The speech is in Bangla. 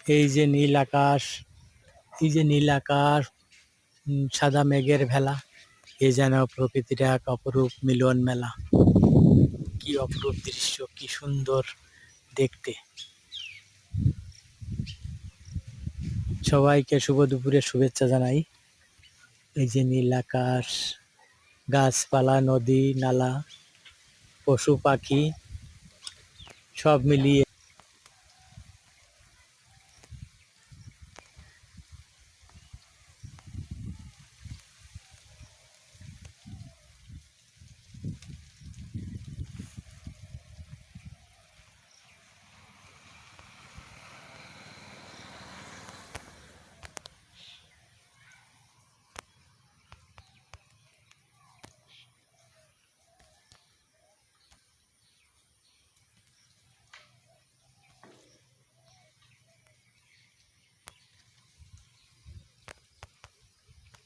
এই যে নীল আকাশ, এই যে নীল আকাশ, সাদা মেঘের ভেলা, এ যেন প্রকৃতির এক অপরূপ মিলন মেলা। কি অপরূপ দৃশ্য, কি সুন্দর দেখতে। সবাইকে শুভ দুপুরের শুভেচ্ছা জানাই। এই যে নীল আকাশ, গাছপালা, নদী নালা, পশু পাখি সব মিলিয়ে